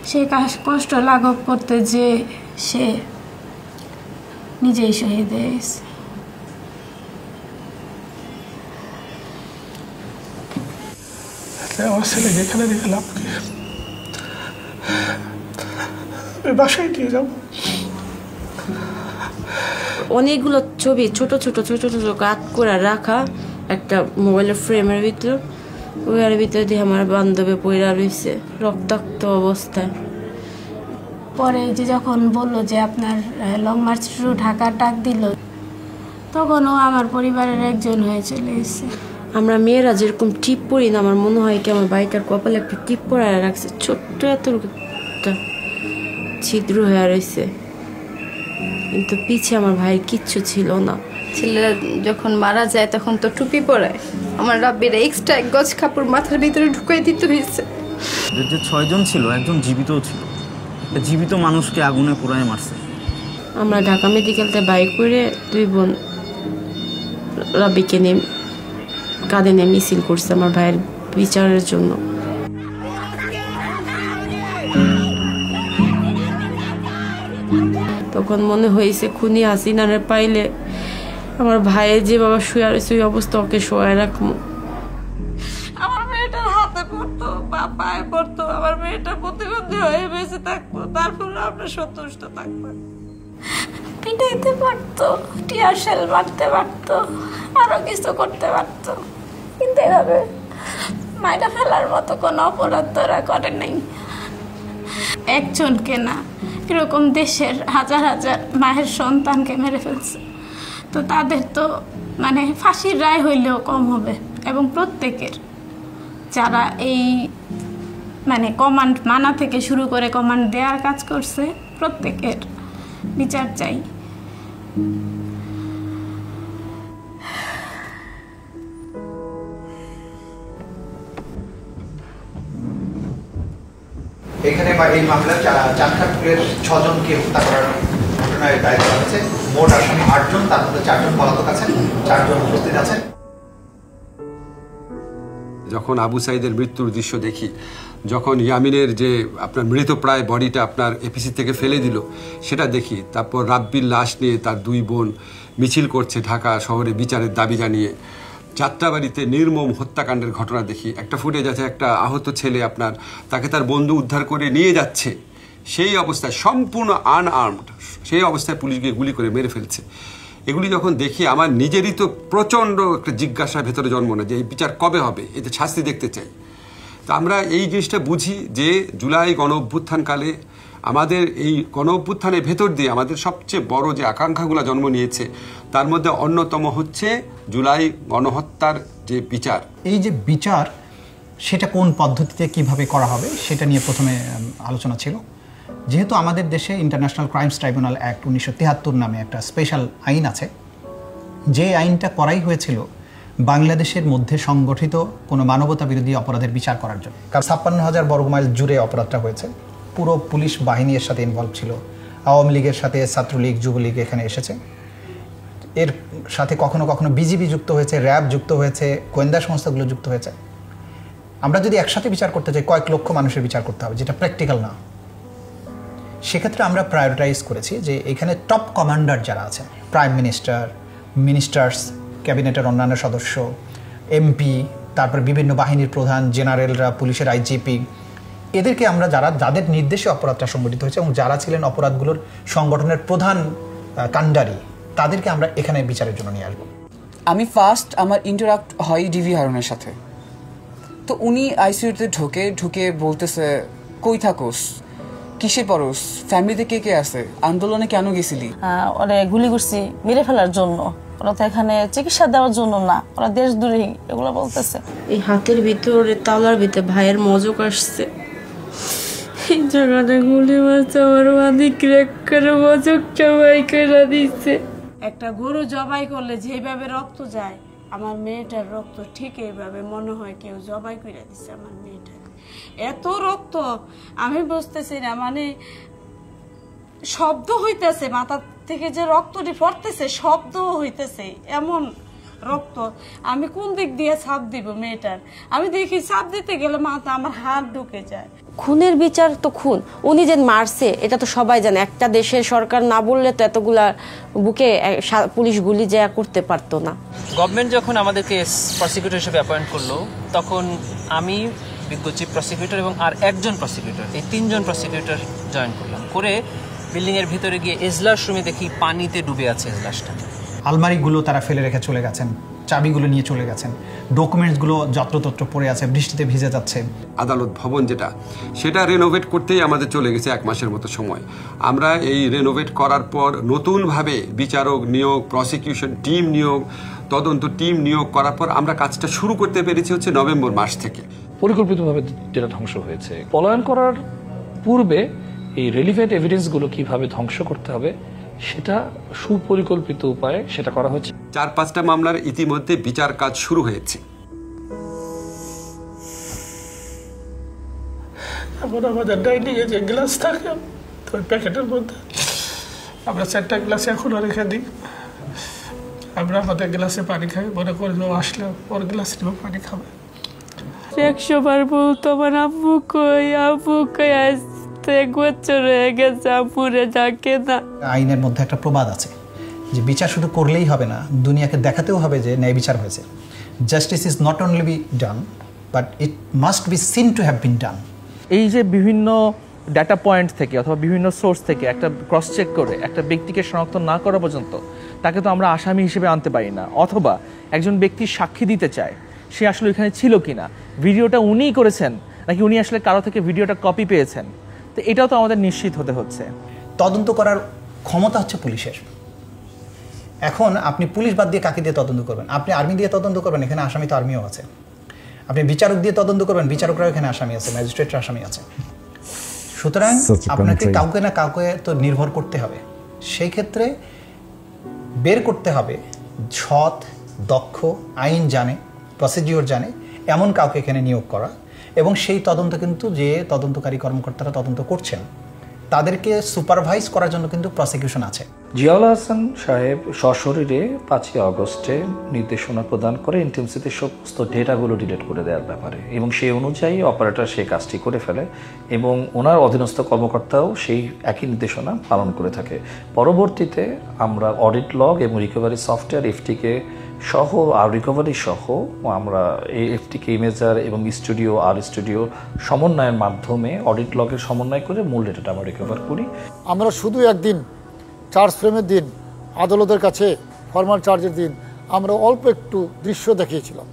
সে কষ্ট লাঘব করতে যে সে নিজেই শহীদ হয়ে গেছে। আমার ছেলে যেখানে রেখে লাভ কি, বাসায় নিয়ে যাব। অনেকগুলো ছবি ছোট ছোট ছোট ছোট কাট করে রাখা একটা মোবাইলের ফ্রেমের ভিতর, ওইটার ভিতরে দিয়ে আমার বান্ধবী পইরা রয়েছে রক্তাক্ত অবস্থায়। পরে যে যখন বললো যে আপনার লং মার্চ টু ঢাকা ডাক দিল, তখনও আমার পরিবারের একজন হয়ে চলে এসেছে। আমরা মেয়েরা যেরকম টিপ পরি না, আমার মনে হয় কি আমার বাইটার কপালে একটা টিপ পরায় রাখছে, ছোট্ট এত একটা ছিদ্র হয়ে রয়েছে, কিন্তু পিছে আমার ভাই কিচ্ছু ছিল না। ছেলেরা যখন মারা যায় তখন তো টুপি পরায়, আমার রাব্বির এক্সট্রা এক গজ কাপড় মাথার ভিতরে ঢুকাই দিতে হয়েছে। যে 6 জন ছিল, একজন জীবিতও ছিল, জীবিত মানুষকে আগুনে পোড়ায় মারছে। আমরা ঢাকা মেডিকেলতে বাইক করে 2 বোন রাব্বিকে নিয়ে কাঁধে নিয়ে মিছিল করছে আমার ভাইয়ের বিচারের জন্য। তখন মনে হয়েছে খুনি হাসিনারে পাইলে আমার ভাইয়ের যে বাবা শুয়ে রয়েছে ওই অবস্থা ওকে শোয়ায় রাখবো। আমার মেয়েটার হাতে পড়তো বা পায়ে পড়তো, আমার মেয়েটা প্রতিবন্ধী হয়ে বেঁচে থাকতো, তারপরে আমরা সন্তুষ্ট থাকতাম। পিটাইতে পারতো, টিয়ার শেল মারতে পারতো, আরো কিছু করতে পারতো, কিন্তু এভাবে মাইরা ফেলার মতো কোনো অপরাধ তারা করে নাই। একজনকে না, এরকম দেশের হাজার হাজার মায়ের সন্তানকে মেরে ফেলছে, তো তাদের তো মানে ফাঁসির রায় হইলেও কম হবে। এবং প্রত্যেকের যারা এই মানে কমান্ড মানা থেকে শুরু করে কমান্ড দেওয়ার কাজ করছে, প্রত্যেকের বিচার চাই। এখানে এই মামলার চাঁদখানপুরের 6 জনকে হত্যা করার ঘটনায় দায় করা হয়েছে। মোট আসামি 8 জন, তার মধ্যে 4 জন পলাতক আছেন, 4 জন উপস্থিত আছেন। যখন আবু সাইদের মৃত্যুর দৃশ্য দেখি, যখন ইয়ামিনের যে আপনার মৃতপ্রায় বডিটা আপনার এপিসি থেকে ফেলে দিল সেটা দেখি, তারপর রাব্বির লাশ নিয়ে তার 2 বোন মিছিল করছে ঢাকা শহরে বিচারের দাবি জানিয়ে, যাত্রাবাড়িতে নির্মম হত্যাকাণ্ডের ঘটনা দেখি, একটা ফুটেজ আছে একটা আহত ছেলে আপনার তাকে তার বন্ধু উদ্ধার করে নিয়ে যাচ্ছে, সেই অবস্থায় সম্পূর্ণ আনআর্মড, সেই অবস্থায় পুলিশ গিয়ে গুলি করে মেরে ফেলছে। এগুলি যখন দেখি আমার নিজেরই তো প্রচণ্ড একটা জিজ্ঞাসা ভেতরে জন্ম নেয় যে এই বিচার কবে হবে, এতে শাস্তি দেখতে চাই। তো আমরা এই জিনিসটা বুঝি যে জুলাই গণ অভ্যুত্থানকালে আমাদের এই গণ অভ্যুত্থানের ভেতর দিয়ে আমাদের সবচেয়ে বড় যে আকাঙ্ক্ষাগুলো জন্ম নিয়েছে তার মধ্যে অন্যতম হচ্ছে জুলাই গণহত্যার যে বিচার। এই যে বিচার সেটা কোন পদ্ধতিতে কিভাবে করা হবে সেটা নিয়ে প্রথমে আলোচনা ছিল। যেহেতু আমাদের দেশে ইন্টারন্যাশনাল ক্রাইমস ট্রাইব্যুনাল অ্যাক্ট 1973 নামে একটা স্পেশাল আইন আছে, যে আইনটা করাই হয়েছিল বাংলাদেশের মধ্যে সংগঠিত কোনো মানবতা বিরোধী অপরাধের বিচার করার জন্য। কারণ 56,000 বর্গমাইল জুড়ে অপরাধটা হয়েছে, পুরো পুলিশ বাহিনী এর সাথে ইনভলভ ছিল, আওয়ামী লীগের সাথে ছাত্রলীগ যুবলীগ এখানে এসেছে, এর সাথে কখনো কখনো বিজিবি যুক্ত হয়েছে, র্যাব যুক্ত হয়েছে, গোয়েন্দা সংস্থাগুলো যুক্ত হয়েছে। আমরা যদি একসাথে বিচার করতে চাই কয়েক লক্ষ মানুষের বিচার করতে হবে, যেটা প্র্যাকটিক্যাল না। সেক্ষেত্রে আমরা প্রায়োরিটাইজ করেছি যে এখানে টপ কমান্ডার যারা আছেন, প্রাইম মিনিস্টার, মিনিস্টার্স, ক্যাবিনেটের অন্যান্য সদস্য, এমপি, তারপর বিভিন্ন বাহিনীর প্রধান, জেনারেলরা, পুলিশের আইজিপি, এদেরকে আমরা যাদের নির্দেশে অপরাধটা সংগঠিত হয়েছে এবং যারা ছিলেন অপরাধগুলোর সংগঠনের প্রধান কাণ্ডারি, তাদেরকে আমরা এখানে বিচারের জন্য নিয়ে আসবো। আমি ফার্স্ট আমার ইন্টারাক্ট হয় ডিভি হারুনের সাথে। তো উনি আইসিইউতে ঢুকে বলতেছে, কই থাকোস, কিসে পড়োস, ফ্যামিলিতে কে কে আছে, আন্দোলনে কেন গেছিলি? ওরা গুলি করছি মেরে ফেলার জন্য, ওরা তো এখানে চিকিৎসা দেওয়ার জন্য না, ওরা দেশদ্রোহী, এগুলো বলতেছে। এই হাতের ভিতরে তালার ভিতরে ভাইয়ের মজক আসছে, এই জায়গাটা গুলি মারছে, আমার বাদি ক্র্যাক করে মজকটা বাই করে দিচ্ছে। একটা গরু জবাই করলে যেভাবে রক্ত যায়, আমার মেয়েটার রক্ত ঠিক এইভাবে মনে হয় কেউ জবাই করে দিচ্ছে আমার মেয়েটাকে। এত রক্ত আমি বুঝতেছি না, মানে শব্দ হইতেছে, মাথা থেকে যে রক্তটি পড়তেছে শব্দ হইতেছে, এমন রক্ত। আমি কোন দিক দিয়ে ছাপ দিব মেয়েটার? আমি দেখি ছাপ দিতে গেলে মাথা আমার হাত ঢুকে যায়। খুনের বিচার তো খুন, উনি যে মারছে এটা তো সবাই জানে। একটা দেশের সরকার না বললে তো এতগুলা বুকে পুলিশ গুলি যা করতে পারতো না। গভর্নমেন্ট যখন আমাদেরকে প্রসিকিউটর হিসেবে অ্যাপয়েন্ট করলো, তখন আমি বিজ্ঞ চিফ প্রসিকিউটর এবং আর একজন প্রসিকিউটর, এই 3 জন প্রসিকিউটর জয়েন করলাম। করে বিল্ডিংয়ের ভিতরে গিয়ে এজলাস রুমে দেখি পানিতে ডুবে আছে এজলাসটা। আলমারিগুলো তারা ফেলে রেখে চলে গেছেন, চাবিগুলো নিয়ে চলে গেছেন, ডকুমেন্টসগুলো যত্রতত্র পড়ে আছে, বৃষ্টিতে ভিজে যাচ্ছে। আদালত ভবন যেটা, সেটা রেনোভেট করতেই আমাদের চলে গেছে 1 মাসের মতো সময়। আমরা এই রেনোভেট করার পর নতুনভাবে বিচারক নিয়োগ, প্রসিকিউশন টিম নিয়োগ, তদন্ত টিম নিয়োগ করার পর আমরা কাজটা শুরু করতে পেরেছি হচ্ছে নভেম্বর মাস থেকে। পরিকল্পিতভাবে যেটা ধ্বংস হয়েছে, পলায়ন করার পূর্বে এই রেলিভেন্ট এভিডেন্সগুলো কিভাবে ধ্বংস করতে হবে সেটা সুপরিকল্পিত উপায়ে সেটা করা হচ্ছে। 4-5টা মামলার ইতিমধ্যে বিচার কাজ শুরু হয়েছে। এখন আমাদের ডাইনিংয়ে যে গ্লাস থাকে ওই প্যাকেটের মধ্যে আমরা 4টা গ্লাসে এখনও রেখে দিই। আমরা আমাদের গ্লাসে পানি খাই, মনে করি ও আসলে ওর গ্লাস নিয়েও পানি খাবে। 100 বার বলতো আমার আব্বু কই আসতে 1 বছর হয়ে গেছে, আব্বুরে ডাকে না। আইনের মধ্যে একটা প্রবাদ আছে যে বিচার শুধু করলেই হবে না, দুনিয়াকে দেখাতেও হবে যে ন্যায় বিচার হয়েছে। Justice is not only be done but it must be seen to have been done. এই যে বিভিন্ন ডাটা পয়েন্ট থেকে অথবা বিভিন্ন সোর্স থেকে একটা ক্রস চেক করে একটা ব্যক্তিকে শনাক্ত না করা পর্যন্ত তাকে তো আমরা আসামি হিসেবে আনতে পারি না। অথবা একজন ব্যক্তি সাক্ষী দিতে চায়, সে আসলে এখানে ছিল কিনা, ভিডিওটা উনিই করেছেন নাকি উনি আসলে কারো থেকে ভিডিওটা কপি পেয়েছেন, তো এটাও তো আমাদের নিশ্চিত হতে হচ্ছে। তদন্ত করার ক্ষমতা হচ্ছে পুলিশের। এখন আপনি পুলিশ বাদ দিয়ে কাকে দিয়ে তদন্ত করবেন? আপনি আর্মি দিয়ে তদন্ত করবেন, এখানে আসামি তো আর্মিও আছে। আপনি বিচারক দিয়ে তদন্ত করবেন, বিচারকরাও এখানে আসামি আছে, ম্যাজিস্ট্রেটরা আসামি আছে। সুতরাং আপনাকে কাউকে না কাউকে তো নির্ভর করতে হবে। সেই ক্ষেত্রে বের করতে হবে সৎ, দক্ষ, আইন জানে, প্রসিডিওর জানে এমন কাউকে এখানে নিয়োগ করা, এবং সেই তদন্ত কিন্তু যে তদন্তকারী কর্মকর্তারা তদন্ত করছেন তাদেরকে সুপারভাইজ করার জন্য কিন্তু প্রসিকিউশন আছে। জিয়াউল হাসান সাহেব সশরীরে 5ই আগস্টে নির্দেশনা প্রদান করে ইন্টেন্সিতে সমস্ত ডেটাগুলো ডিলিট করে দেওয়ার ব্যাপারে, এবং সেই অনুযায়ী অপারেটর সেই কাজটি করে ফেলে এবং ওনার অধীনস্থ কর্মকর্তাও সেই একই নির্দেশনা পালন করে থাকে। পরবর্তীতে আমরা অডিট লগ এবং রিকভারি সফটওয়্যার এফটিকে সহ আর রিকভারি সহ আমরা এই এফটিকে ইমেজার এবং স্টুডিও আর স্টুডিও সমন্বয়ের মাধ্যমে অডিট লগের সমন্বয় করে মূল ডেটাটা আমরা রিকভার করি। আমরা শুধু একদিন চার্জ ফ্রেমের দিন, আদালতের কাছে ফরমাল চার্জের দিন আমরা অল্প একটু দৃশ্য দেখিয়েছিলাম।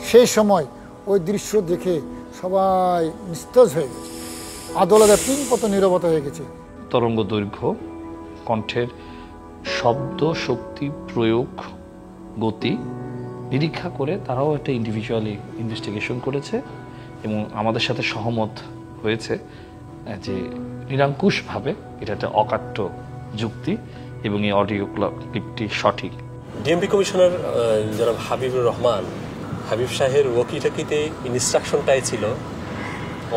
সেই সময় ওই দৃশ্য দেখে সবাই নিস্তেজ হয়ে গেছে, আদালতের পিনপত নীরবতা হয়ে গেছে। তরঙ্গ দৈর্ঘ্য, কণ্ঠের শব্দ, শক্তি প্রয়োগ, গতি নিরীক্ষা করে তারাও একটা ইন্ডিভিজুয়ালি ইনভেস্টিগেশন করেছে এবং আমাদের সাথে সহমত হয়েছে যে নিরঙ্কুশভাবে এটা একটা অকাট্য যুক্তি এবং এই অডিও ক্লিপটি সঠিক। ডিএমপি কমিশনার জনাব হাবিবুর রহমান, হাবিব শাহের ওয়াকিটাকিতে ইনস্ট্রাকশনটাই ছিল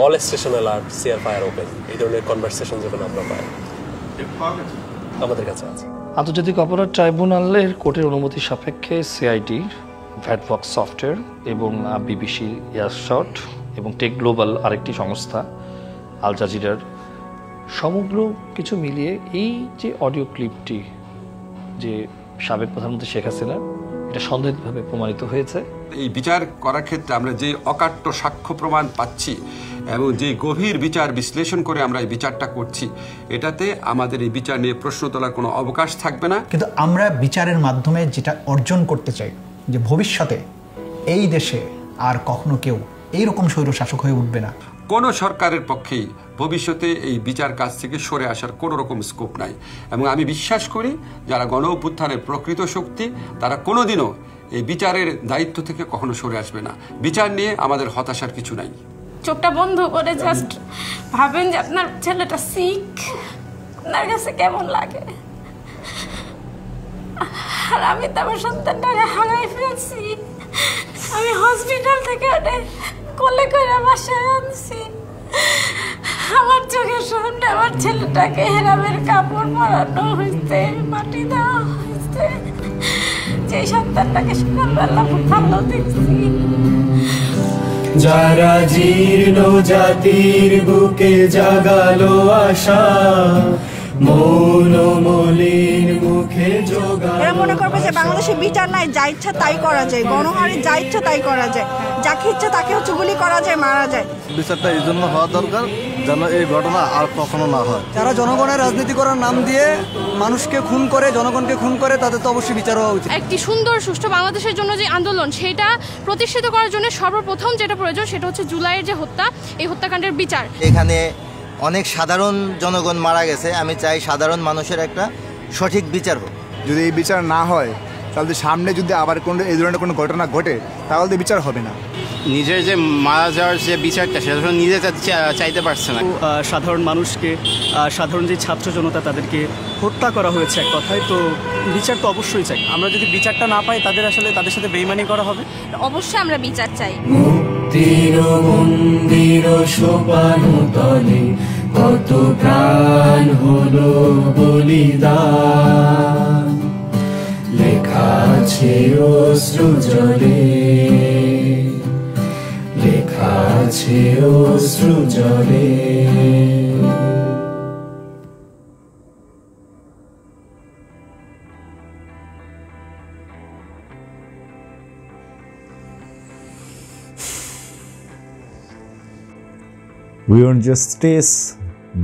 all station alert, CR fire open. এই ধরনের কনভারসেশন যখন আমরা পাই আমাদের কাছে আছে। আন্তর্জাতিক অপরাধ ট্রাইব্যুনালের কোর্টের অনুমতি সাপেক্ষে সিআইডি, ভ্যাটবক্স সফটওয়্যার এবং বিবিসি এয়ারশট এবং টেক গ্লোবাল আরেকটি সংস্থা, আল জাজিরার সমগ্র কিছু মিলিয়ে এই যে অডিও ক্লিপটি যে সাবেক প্রধানমন্ত্রী শেখ হাসিনা, এটা সন্দেহিতভাবে প্রমাণিত হয়েছে। এই বিচার করার ক্ষেত্রে আমরা যে অকাট্য সাক্ষ্য প্রমাণ পাচ্ছি এবং যে গভীর বিচার বিশ্লেষণ করে আমরা এই বিচারটা করছি, এটাতে আমাদের এই বিচার নিয়ে প্রশ্ন তোলার কোনো অবকাশ থাকবে না। কিন্তু আমরা বিচারের মাধ্যমে যেটা অর্জন করতে চাই যে ভবিষ্যতে এই দেশে আর কখনো কেউ এইরকম স্বৈরশাসক হয়ে উঠবে না। কোনো সরকারের পক্ষেই ভবিষ্যতে এই বিচার কাজ থেকে সরে আসার কোনো রকম স্কোপ নাই, এবং আমি বিশ্বাস করি যারা গণ অভ্যুত্থানের প্রকৃত শক্তি তারা কোনোদিনও এই বিচারের দায়িত্ব থেকে কখনো সরে আসবে না। বিচার নিয়ে আমাদের হতাশার কিছু নাই। চোখটা বন্ধ করে জাস্ট ভাবেন যে আপনার ছেলেটা সিক, আপনার কাছে কেমন লাগে। আর আমি তো আমার সন্তানটাকে হারাই ফেলছি। আমি হসপিটাল থেকে কোলে করে বাসায় আনছি। আমার চোখের সামনে আমার ছেলেটাকে হেরামের কাপড় পরানো হয়েছে, মাটি দেওয়া হয়েছে। যে সন্তানটাকে সকালবেলা ভালো দেখছি যারা জীর্ণ জাতির বুকে জাগালো আশা, মৌন মলিন মুখে জোগালো। এরা মনে করবে যে বাংলাদেশে বিচার নাই, যা ইচ্ছা তাই করা যায়, গণহারে যা ইচ্ছা তাই করা যায়, যাকে ইচ্ছা তাকে হচ্ছে গুলি করা যায়, মারা যায়। বিচারটা এই জন্য হওয়া দরকার যেন এই ঘটনা আর কখনো না হয়। যারা জনগণের রাজনীতি করার নাম দিয়ে মানুষকে খুন করে, জনগণকে খুন করে, তাদের তো অবশ্যই বিচার হওয়া উচিত। একটি সুন্দর সুষ্ঠু বাংলাদেশের জন্য যে আন্দোলন, সেটা প্রতিষ্ঠিত করার জন্য সর্বপ্রথম যেটা প্রয়োজন সেটা হচ্ছে জুলাইয়ের যে হত্যা, এই হত্যাকাণ্ডের বিচার। এখানে অনেক সাধারণ জনগণ মারা গেছে, আমি চাই সাধারণ মানুষের একটা সঠিক বিচার হোক। যদি এই বিচার না হয় তাহলে সামনে যদি আবার কোনো এই ধরনের কোনো ঘটনা ঘটে তাহলে বিচার হবে না। নিজের যে মারা যাওয়ার যে বিচারটা সেটা নিজে চাইতে পারছে না। সাধারণ মানুষকে, সাধারণ যে ছাত্র জনতা তাদেরকে হত্যা করা হয়েছে এক কথায়, তো বিচার তো অবশ্যই চাই। আমরা যদি বিচারটা না পাই তাদের সাথে বেইমানি করা হবে। অবশ্যই আমরা বিচার চাই। মুক্তির মন্দির সোপানো তলে কত প্রাণ হলো বলিদান, লেখা আছে অশ্রু জলে, লেখা আছে অশ্রু জলে। We want justice,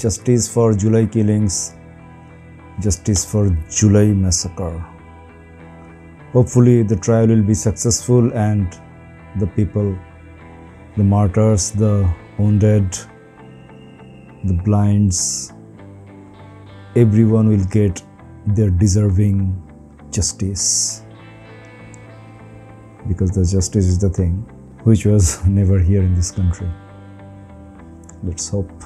justice for July killings, justice for July massacre. Hopefully the trial will be successful and the people, the martyrs, the wounded, the blinds, everyone will get their deserving justice. Because the justice is the thing which was never here in this country. Let's hope.